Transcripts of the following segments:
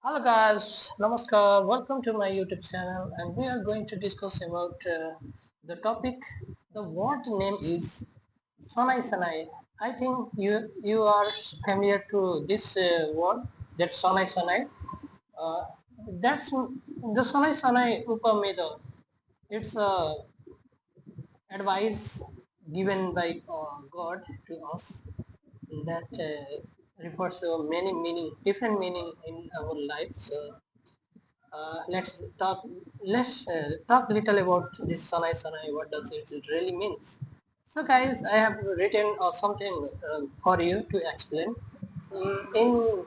Hello guys, Namaskar, welcome to my YouTube channel and we are going to discuss about the topic. The word name is Sanai Sanai. I think you are familiar to this word, that Sanai Sanai. Uh, that's the Sanai Sanai Upameda. It's a advice given by God to us that refers to many meaning, different meaning in our life. So let's talk little about this Sanai Sanai. What does it really means? So guys, I have written something for you to explain. In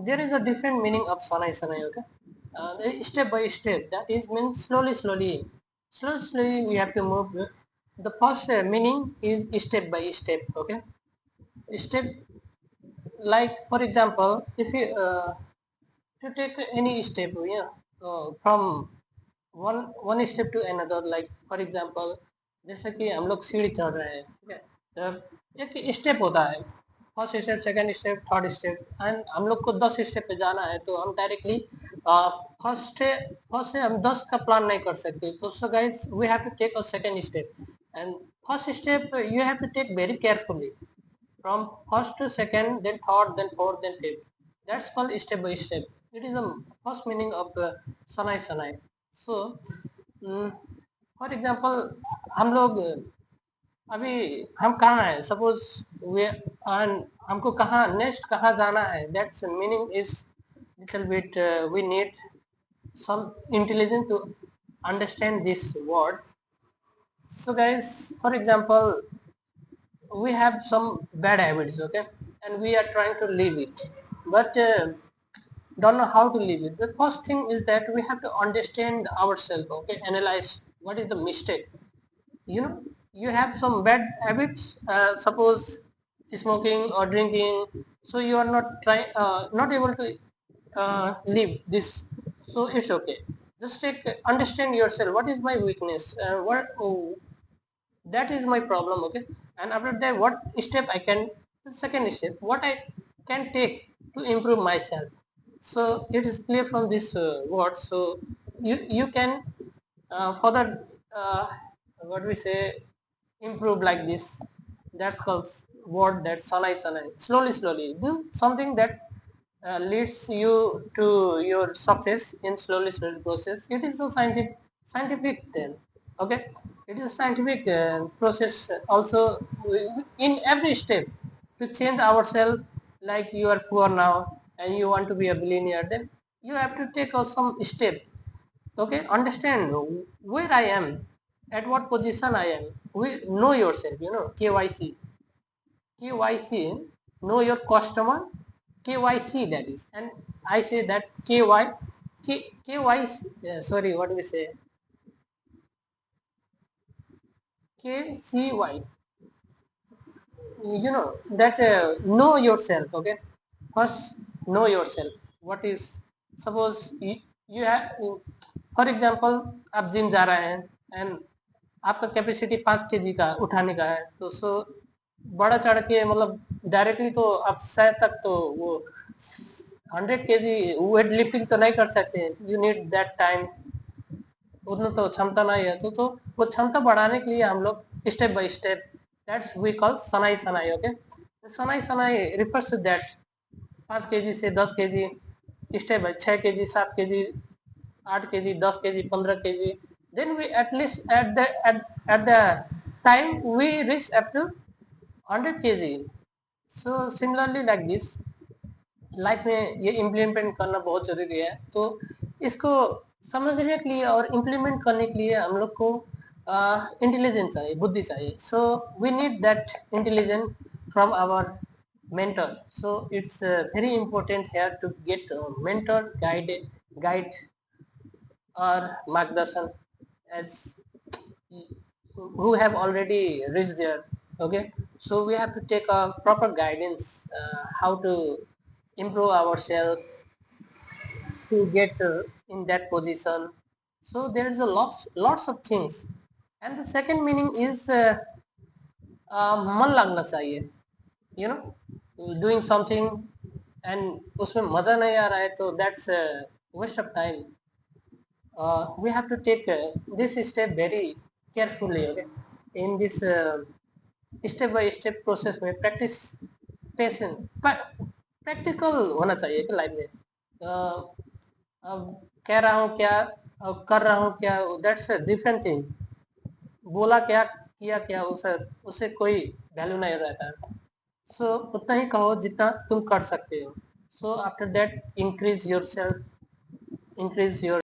there is a different meaning of Sanai Sanai. Okay, step by step. That is means slowly, slowly, slowly. We have to move. The first meaning is step by step. Okay, step like for example, if you to take any step, yeah, from one step to another like for example जैसे कि हम लोग सीढ़ी चढ़ रहे हैं, ठीक है। तो एक स्टेप होता है, first step, second step, third step, and हम लोग को 10 स्टेप पे जाना है तो हम डायरेक्टली फर्स्ट फर्स्ट से हम 10 का प्लान नहीं कर सकते। तो so guys we have to take a second step and first step you have to take very carefully from first to second, then third, then fourth, then fifth. That's called step by step. It is the first meaning of Sanai Sanai. So, mm, for example, हम लोग अभी हम कहाँ हैं, suppose वे हमको कहाँ next कहाँ जाना है, that's meaning is little bit we need some intelligence to understand this word. So guys, for example, we have some bad habits, okay, and we are trying to leave it, but don't know how to leave it. The first thing is that we have to understand ourselves, okay, analyze what is the mistake. You know, you have some bad habits, suppose smoking or drinking, so you are not able to leave this, so it's okay. Just take understand yourself, what is my weakness, what that is my problem, okay. And after that, what step I can, the second step, what I can take to improve myself. So it is clear from this word. So you can further uh, what we say, improve like this. That's called word, that sanai sanai, slowly slowly do something that leads you to your success in slowly slowly process. It is so scientific then, okay. It is a scientific process also. In every step to change ourselves, like you are poor now and you want to be a billionaire, then you have to take some step, okay. Understand where I am, at what position I am. We know yourself, you know, KYC, know your customer, KYC that is, and I say that KYC, sorry, what do we say, KCY, you know, that know yourself, okay. First know yourself, what is, suppose you have, for example, आप gym जा रहे हैं and आपका capacity 5 kg का उठाने का है, तो सो बड़ा चढ़ के मतलब डायरेक्टली तो आप शायद तक तो वो 100 kg वेट लिफ्टिंग तो नहीं कर सकते, यू नीड दैट टाइम, उतना तो क्षमता नहीं है। तो वो क्षमता बढ़ाने के लिए हम लोग step by step, that's we call सनाई सनाई, ओके। सनाई सनाई रिफर्स टू दैट 5 kg से 10 kg, स्टेप है 6 kg, 7 kg, 8 kg, 10 kg, 15 kg, then we at least at the time we reach up to 100 kg. So similarly like this, life में ये implement करना बहुत ज़रूरी है। तो इसको समझने के लिए और इम्प्लीमेंट करने के लिए हम लोग को इंटेलिजेंस चाहिए, बुद्धि चाहिए। So we need that intelligence from our mentor. So it's very important here to get a mentor, guide or margdarshan as who have already reached there, okay. So we have to take a proper guidance, how to improve ourselves to get in that position. So there is a lots of things. And the second meaning is मन लगना चाहिए, you know, doing something and उसमें मज़ा नहीं आ रहा है तो that's waste of time. We have to take this step very carefully, okay? In this step by step process में प्रैक्टिस पेशेंट प्रैक्टिकल होना चाहिए कि लाइफ में. अब कह रहा हूँ क्या, अब कर रहा हूँ क्या, दैट्स अ डिफरेंट थिंग. बोला क्या किया क्या, उसे उससे कोई वैल्यू नहीं रहता है. सो उतना ही कहो जितना तुम कर सकते हो. So after that increase your self, increase your